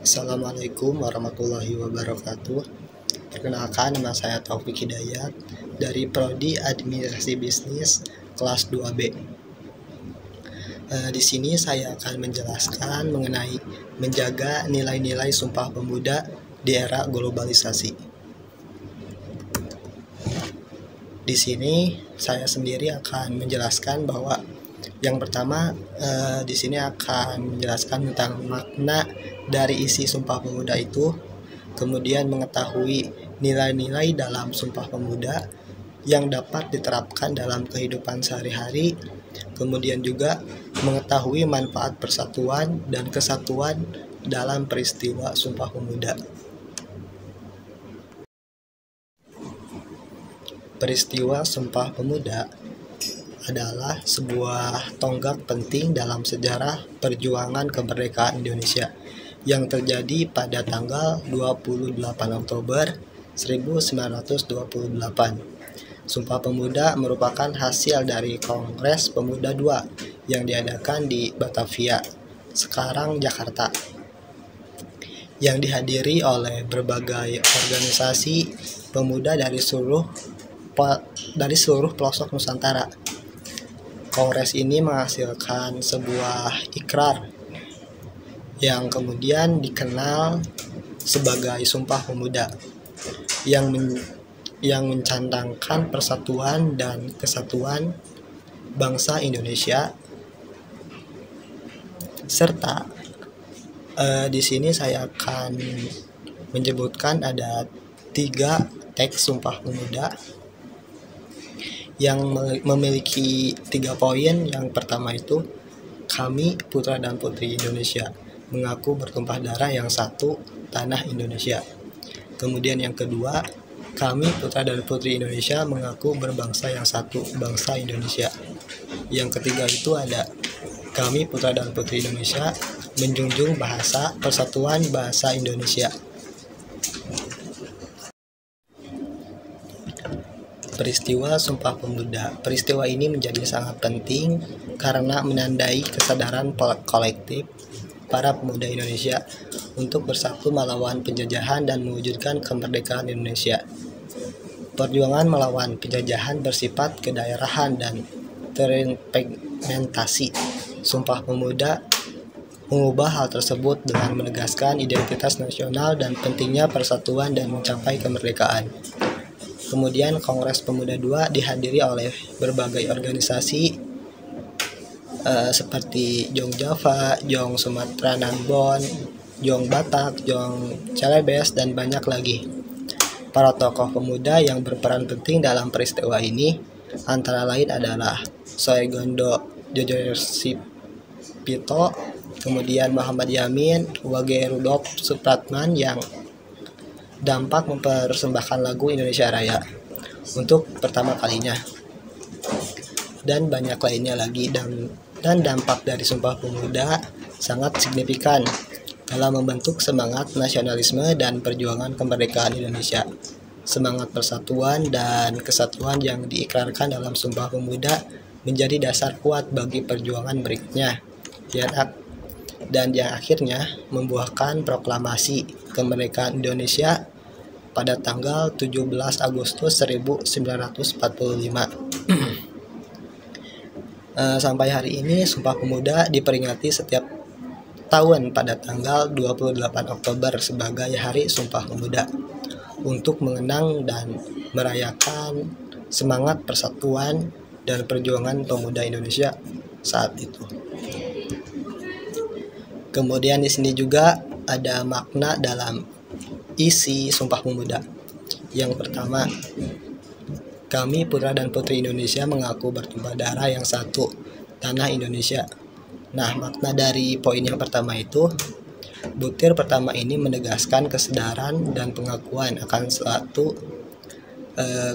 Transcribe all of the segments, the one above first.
Assalamualaikum warahmatullahi wabarakatuh. Perkenalkan, nama saya Taufik Hidayat dari Prodi Administrasi Bisnis kelas 2B. Di sini saya akan menjelaskan mengenai menjaga nilai-nilai Sumpah Pemuda di era globalisasi. Di sini saya sendiri akan menjelaskan bahwa yang pertama, di sini akan menjelaskan tentang makna dari isi Sumpah Pemuda itu, kemudian mengetahui nilai-nilai dalam Sumpah Pemuda yang dapat diterapkan dalam kehidupan sehari-hari, kemudian juga mengetahui manfaat persatuan dan kesatuan dalam peristiwa Sumpah Pemuda. Peristiwa Sumpah Pemuda adalah sebuah tonggak penting dalam sejarah perjuangan kemerdekaan Indonesia yang terjadi pada tanggal 28 Oktober 1928. Sumpah Pemuda merupakan hasil dari Kongres Pemuda II yang diadakan di Batavia, sekarang Jakarta, yang dihadiri oleh berbagai organisasi pemuda dari seluruh pelosok Nusantara. Kongres ini menghasilkan sebuah ikrar yang kemudian dikenal sebagai Sumpah Pemuda yang mencantangkan persatuan dan kesatuan bangsa Indonesia, serta di sini saya akan menyebutkan ada 3 teks Sumpah Pemuda yang memiliki 3 poin. Yang pertama itu, kami putra dan putri Indonesia mengaku bertumpah darah yang satu, tanah Indonesia. Kemudian yang kedua, kami putra dan putri Indonesia mengaku berbangsa yang satu, bangsa Indonesia. Yang ketiga itu ada, kami putra dan putri Indonesia menjunjung bahasa persatuan bahasa Indonesia. Peristiwa Sumpah Pemuda. Peristiwa ini menjadi sangat penting karena menandai kesadaran kolektif para pemuda Indonesia untuk bersatu melawan penjajahan dan mewujudkan kemerdekaan Indonesia. Perjuangan melawan penjajahan bersifat kedaerahan dan terimplementasi. Sumpah Pemuda mengubah hal tersebut dengan menegaskan identitas nasional dan pentingnya persatuan dan mencapai kemerdekaan. Kemudian Kongres Pemuda II dihadiri oleh berbagai organisasi seperti Jong Java, Jong Sumatera Nambon, Jong Batak, Jong Celebes, dan banyak lagi. Para tokoh pemuda yang berperan penting dalam peristiwa ini antara lain adalah Soegondo Jojosipito, kemudian Muhammad Yamin, Wage Rudolf Supratman yang dampak mempersembahkan lagu Indonesia Raya untuk pertama kalinya, dan banyak lainnya lagi. Dan dampak dari Sumpah Pemuda sangat signifikan dalam membentuk semangat nasionalisme dan perjuangan kemerdekaan Indonesia. Semangat persatuan dan kesatuan yang diikrarkan dalam Sumpah Pemuda menjadi dasar kuat bagi perjuangan berikutnya, dan yang akhirnya membuahkan proklamasi kemerdekaan Indonesia pada tanggal 17 Agustus 1945. Sampai hari ini Sumpah Pemuda diperingati setiap tahun pada tanggal 28 Oktober sebagai Hari Sumpah Pemuda untuk mengenang dan merayakan semangat persatuan dan perjuangan pemuda Indonesia saat itu. Kemudian di sini juga ada makna dalam isi Sumpah Pemuda. Yang pertama, kami putra dan putri Indonesia mengaku bertumpah darah yang satu, tanah Indonesia. Nah, makna dari poin yang pertama itu, butir pertama ini menegaskan kesadaran dan pengakuan akan suatu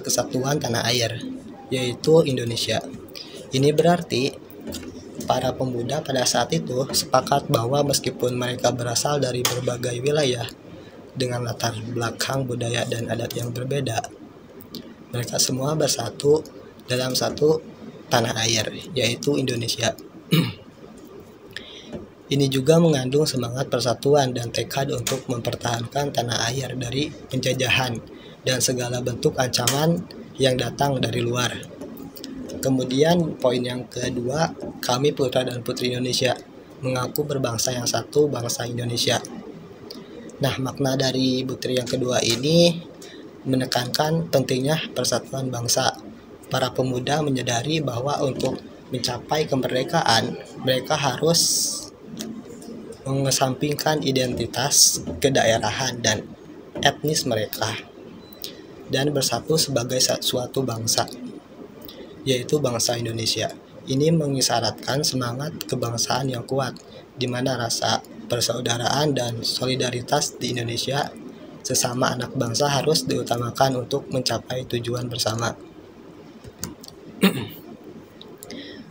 kesatuan tanah air, yaitu Indonesia. Ini berarti para pemuda pada saat itu sepakat bahwa meskipun mereka berasal dari berbagai wilayah dengan latar belakang budaya dan adat yang berbeda, mereka semua bersatu dalam satu tanah air, yaitu Indonesia. Ini juga mengandung semangat persatuan dan tekad untuk mempertahankan tanah air dari penjajahan dan segala bentuk ancaman yang datang dari luar. Kemudian poin yang kedua, kami putra dan putri Indonesia mengaku berbangsa yang satu, bangsa Indonesia. Nah, makna dari butir yang kedua ini menekankan pentingnya persatuan bangsa. Para pemuda menyadari bahwa untuk mencapai kemerdekaan, mereka harus mengesampingkan identitas kedaerahan dan etnis mereka dan bersatu sebagai suatu bangsa, yaitu bangsa Indonesia. Ini mengisyaratkan semangat kebangsaan yang kuat, di mana rasa persaudaraan dan solidaritas di Indonesia sesama anak bangsa harus diutamakan untuk mencapai tujuan bersama.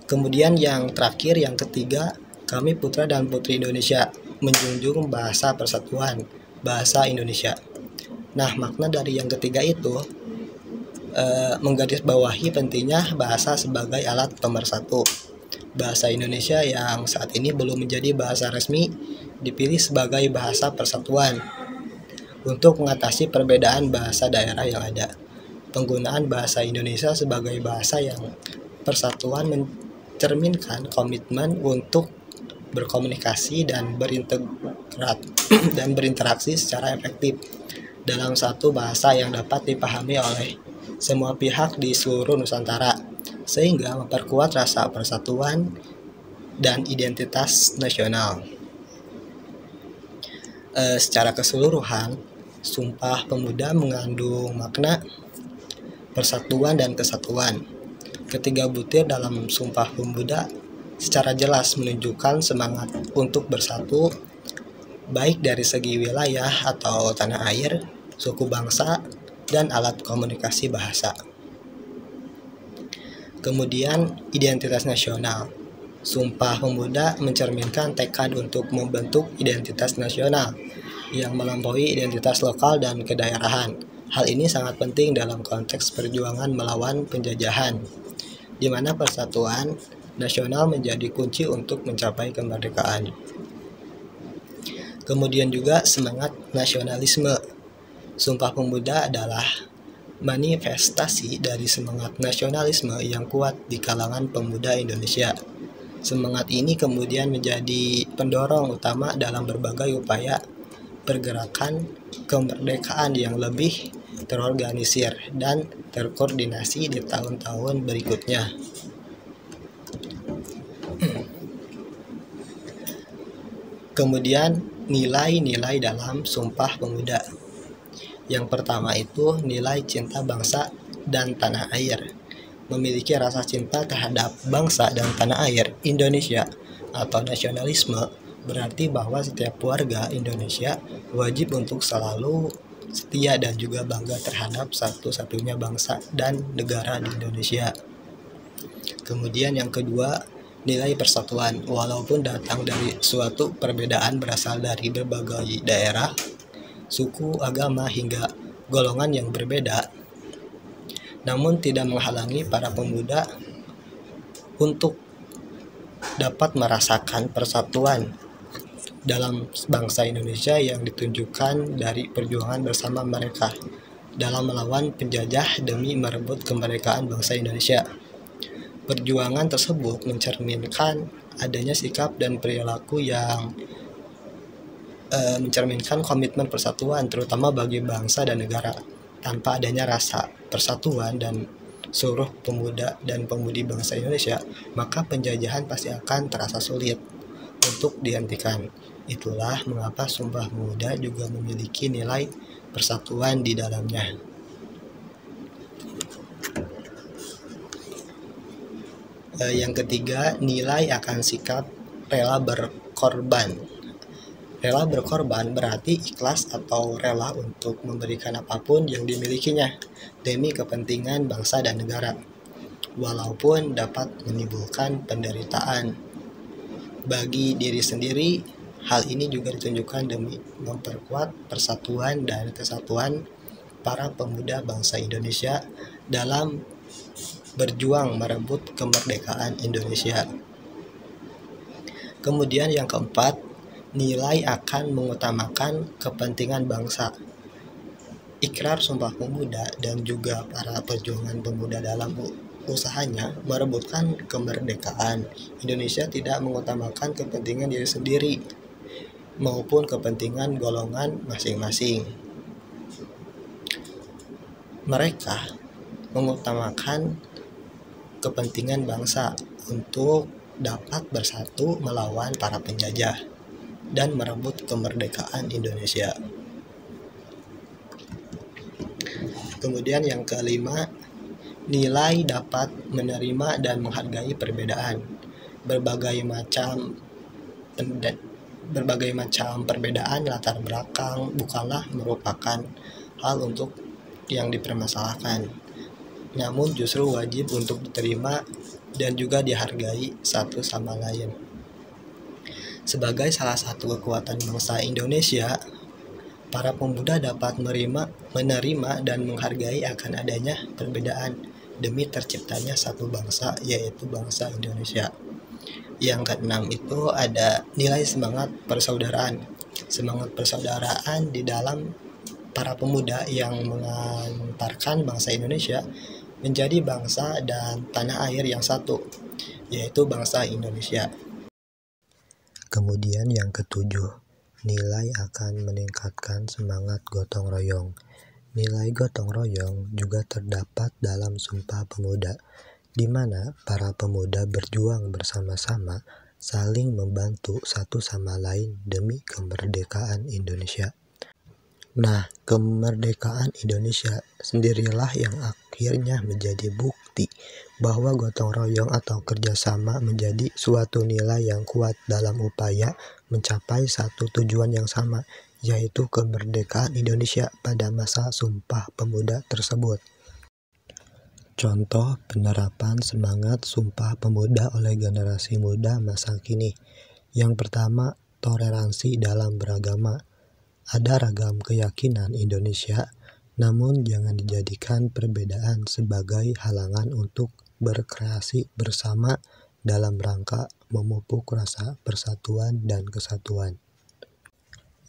Kemudian yang terakhir, yang ketiga, kami putra dan putri Indonesia menjunjung bahasa persatuan, bahasa Indonesia. Nah, makna dari yang ketiga itu menggarisbawahi pentingnya bahasa sebagai alat pemersatu. Bahasa Indonesia yang saat ini belum menjadi bahasa resmi dipilih sebagai bahasa persatuan untuk mengatasi perbedaan bahasa daerah yang ada. Penggunaan bahasa Indonesia sebagai bahasa yang persatuan mencerminkan komitmen untuk berkomunikasi dan berinteraksi secara efektif dalam satu bahasa yang dapat dipahami oleh semua pihak di seluruh Nusantara, sehingga memperkuat rasa persatuan dan identitas nasional. Secara keseluruhan, Sumpah Pemuda mengandung makna persatuan dan kesatuan. Ketiga butir dalam Sumpah Pemuda secara jelas menunjukkan semangat untuk bersatu, baik dari segi wilayah atau tanah air, suku bangsa, dan alat komunikasi bahasa. Kemudian identitas nasional. Sumpah Pemuda mencerminkan tekad untuk membentuk identitas nasional yang melampaui identitas lokal dan kedaerahan. Hal ini sangat penting dalam konteks perjuangan melawan penjajahan, di mana persatuan nasional menjadi kunci untuk mencapai kemerdekaan. Kemudian juga semangat nasionalisme. Sumpah Pemuda adalah manifestasi dari semangat nasionalisme yang kuat di kalangan pemuda Indonesia. Semangat ini kemudian menjadi pendorong utama dalam berbagai upaya pergerakan kemerdekaan yang lebih terorganisir dan terkoordinasi di tahun-tahun berikutnya. Kemudian nilai-nilai dalam Sumpah Pemuda. Yang pertama itu nilai cinta bangsa dan tanah air. Memiliki rasa cinta terhadap bangsa dan tanah air Indonesia atau nasionalisme berarti bahwa setiap warga Indonesia wajib untuk selalu setia dan juga bangga terhadap satu-satunya bangsa dan negara di Indonesia. Kemudian yang kedua, nilai persatuan. Walaupun datang dari suatu perbedaan berasal dari berbagai daerah, suku, agama, hingga golongan yang berbeda, namun tidak menghalangi para pemuda untuk dapat merasakan persatuan dalam bangsa Indonesia yang ditunjukkan dari perjuangan bersama mereka dalam melawan penjajah demi merebut kemerdekaan bangsa Indonesia. Perjuangan tersebut mencerminkan adanya sikap dan perilaku yang mencerminkan komitmen persatuan terutama bagi bangsa dan negara. Tanpa adanya rasa persatuan dan seluruh pemuda dan pemudi bangsa Indonesia, maka penjajahan pasti akan terasa sulit untuk dihentikan. Itulah mengapa Sumpah Pemuda juga memiliki nilai persatuan di dalamnya. Yang ketiga, nilai akan sikap rela berkorban. Rela berkorban berarti ikhlas atau rela untuk memberikan apapun yang dimilikinya demi kepentingan bangsa dan negara, walaupun dapat menimbulkan penderitaan bagi diri sendiri. Hal ini juga ditunjukkan demi memperkuat persatuan dan kesatuan para pemuda bangsa Indonesia dalam berjuang merebut kemerdekaan Indonesia. Kemudian yang keempat, nilai akan mengutamakan kepentingan bangsa. Ikrar Sumpah Pemuda dan juga para perjuangan pemuda dalam usahanya merebutkan kemerdekaan. Indonesia tidak mengutamakan kepentingan diri sendiri maupun kepentingan golongan masing-masing. Mereka mengutamakan kepentingan bangsa untuk dapat bersatu melawan para penjajah dan merebut kemerdekaan Indonesia. Kemudian yang kelima, nilai dapat menerima dan menghargai perbedaan. Berbagai macam perbedaan latar belakang bukanlah merupakan hal untuk yang dipermasalahkan, namun justru wajib untuk diterima dan juga dihargai satu sama lain. Sebagai salah satu kekuatan bangsa Indonesia, para pemuda dapat menerima dan menghargai akan adanya perbedaan demi terciptanya satu bangsa, yaitu bangsa Indonesia. Yang keenam itu ada nilai semangat persaudaraan. Semangat persaudaraan di dalam para pemuda yang mengantarkan bangsa Indonesia menjadi bangsa dan tanah air yang satu, yaitu bangsa Indonesia. Kemudian yang ketujuh, nilai akan meningkatkan semangat gotong royong. Nilai gotong royong juga terdapat dalam Sumpah Pemuda, di mana para pemuda berjuang bersama-sama, saling membantu satu sama lain demi kemerdekaan Indonesia. Nah, kemerdekaan Indonesia sendirilah yang akhirnya menjadi bukti bahwa gotong royong atau kerjasama menjadi suatu nilai yang kuat dalam upaya mencapai satu tujuan yang sama, yaitu kemerdekaan Indonesia pada masa Sumpah Pemuda tersebut. Contoh penerapan semangat Sumpah Pemuda oleh generasi muda masa kini. Yang pertama, toleransi dalam beragama. Ada ragam keyakinan Indonesia, namun jangan dijadikan perbedaan sebagai halangan untuk berkreasi bersama dalam rangka memupuk rasa persatuan dan kesatuan.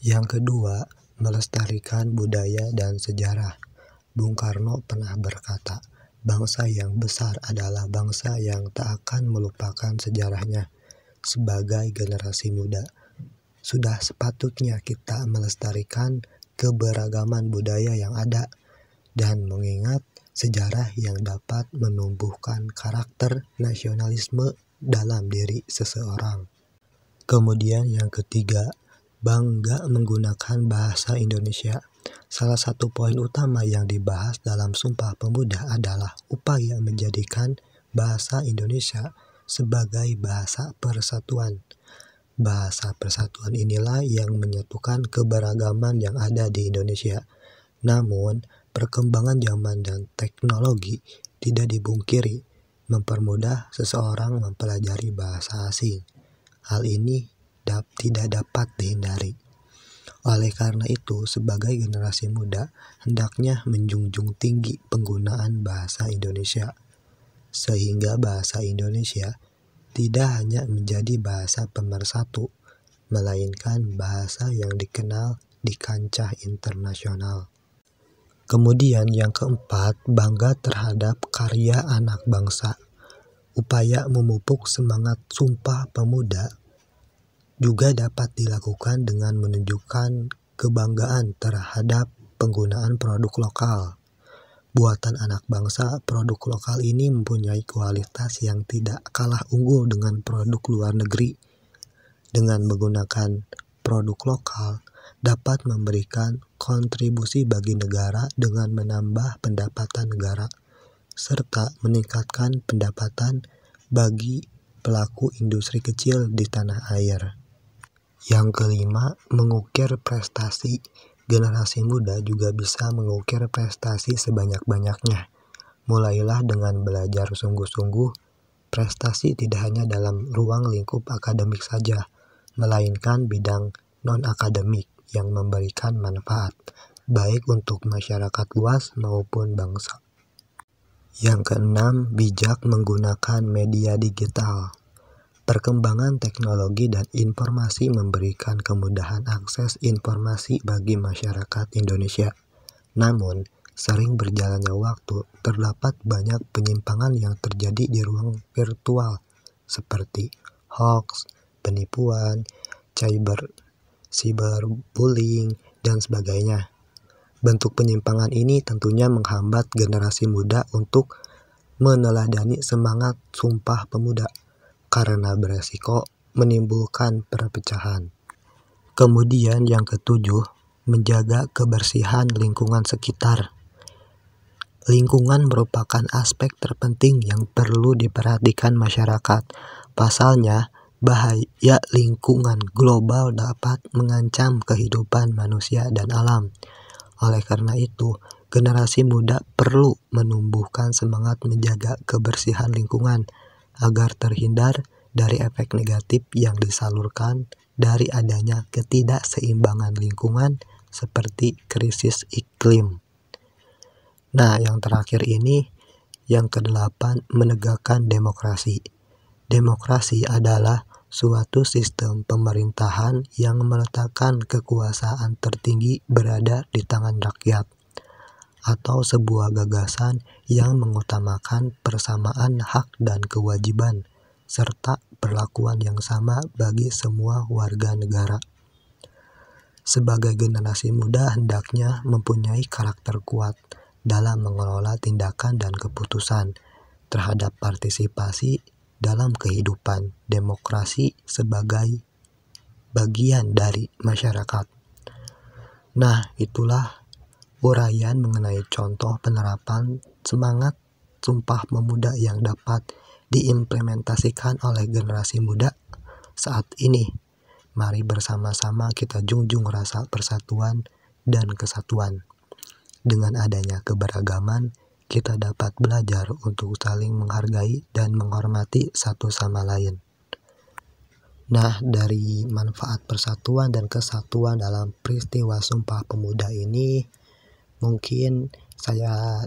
Yang kedua, melestarikan budaya dan sejarah. Bung Karno pernah berkata, bangsa yang besar adalah bangsa yang tak akan melupakan sejarahnya. Sebagai generasi muda, sudah sepatutnya kita melestarikan keberagaman budaya yang ada dan mengingat sejarah yang dapat menumbuhkan karakter nasionalisme dalam diri seseorang. Kemudian yang ketiga, bangga menggunakan bahasa Indonesia. Salah satu poin utama yang dibahas dalam Sumpah Pemuda adalah upaya menjadikan bahasa Indonesia sebagai bahasa persatuan. Bahasa persatuan inilah yang menyatukan keberagaman yang ada di Indonesia. Namun, perkembangan zaman dan teknologi tidak dibungkiri mempermudah seseorang mempelajari bahasa asing. Hal ini tidak dapat dihindari. Oleh karena itu, sebagai generasi muda, hendaknya menjunjung tinggi penggunaan bahasa Indonesia, sehingga bahasa Indonesia tidak hanya menjadi bahasa pemersatu, melainkan bahasa yang dikenal di kancah internasional. Kemudian yang keempat, bangga terhadap karya anak bangsa. Upaya memupuk semangat Sumpah Pemuda juga dapat dilakukan dengan menunjukkan kebanggaan terhadap penggunaan produk lokal. Buatan anak bangsa, produk lokal ini mempunyai kualitas yang tidak kalah unggul dengan produk luar negeri. Dengan menggunakan produk lokal, dapat memberikan kontribusi bagi negara dengan menambah pendapatan negara, serta meningkatkan pendapatan bagi pelaku industri kecil di tanah air. Yang kelima, mengukir prestasi. Generasi muda juga bisa mengukir prestasi sebanyak-banyaknya. Mulailah dengan belajar sungguh-sungguh. Prestasi tidak hanya dalam ruang lingkup akademik saja, melainkan bidang non-akademik yang memberikan manfaat, baik untuk masyarakat luas maupun bangsa. Yang keenam, bijak menggunakan media digital. Perkembangan teknologi dan informasi memberikan kemudahan akses informasi bagi masyarakat Indonesia. Namun, sering berjalannya waktu, terdapat banyak penyimpangan yang terjadi di ruang virtual, seperti hoax, penipuan, cyberbullying, dan sebagainya. Bentuk penyimpangan ini tentunya menghambat generasi muda untuk meneladani semangat Sumpah Pemuda, karena beresiko menimbulkan perpecahan. Kemudian yang ketujuh, menjaga kebersihan lingkungan sekitar. Lingkungan merupakan aspek terpenting yang perlu diperhatikan masyarakat. Pasalnya, bahaya lingkungan global dapat mengancam kehidupan manusia dan alam. Oleh karena itu, generasi muda perlu menumbuhkan semangat menjaga kebersihan lingkungan agar terhindar dari efek negatif yang disalurkan dari adanya ketidakseimbangan lingkungan seperti krisis iklim. Nah, yang terakhir ini, yang kedelapan, menegakkan demokrasi. Demokrasi adalah suatu sistem pemerintahan yang meletakkan kekuasaan tertinggi berada di tangan rakyat, atau sebuah gagasan yang mengutamakan persamaan hak dan kewajiban, serta perlakuan yang sama bagi semua warga negara. Sebagai generasi muda hendaknya mempunyai karakter kuat dalam mengelola tindakan dan keputusan terhadap partisipasi dalam kehidupan demokrasi sebagai bagian dari masyarakat. Nah, itulah uraian mengenai contoh penerapan semangat Sumpah Pemuda yang dapat diimplementasikan oleh generasi muda saat ini. Mari bersama-sama kita junjung rasa persatuan dan kesatuan. Dengan adanya keberagaman, kita dapat belajar untuk saling menghargai dan menghormati satu sama lain. Nah, dari manfaat persatuan dan kesatuan dalam peristiwa Sumpah Pemuda ini, mungkin saya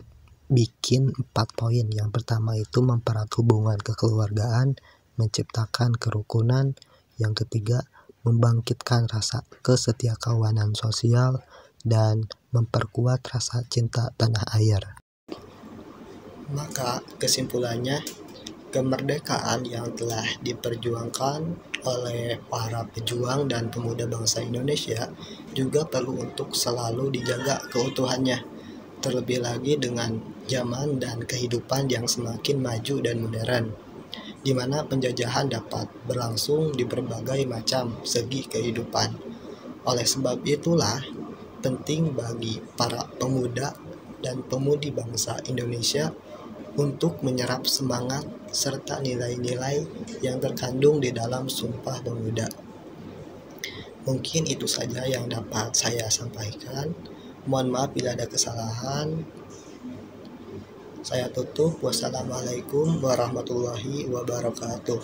bikin 4 poin. Yang pertama itu mempererat hubungan kekeluargaan, menciptakan kerukunan. Yang ketiga, membangkitkan rasa kesetiakawanan sosial dan memperkuat rasa cinta tanah air. Maka kesimpulannya, kemerdekaan yang telah diperjuangkan oleh para pejuang dan pemuda bangsa Indonesia juga perlu untuk selalu dijaga keutuhannya, terlebih lagi dengan zaman dan kehidupan yang semakin maju dan modern, di mana penjajahan dapat berlangsung di berbagai macam segi kehidupan. Oleh sebab itulah, penting bagi para pemuda dan pemudi bangsa Indonesia untuk menyerap semangat serta nilai-nilai yang terkandung di dalam Sumpah Pemuda. Mungkin itu saja yang dapat saya sampaikan. Mohon maaf bila ada kesalahan. Saya tutup. Wassalamualaikum warahmatullahi wabarakatuh.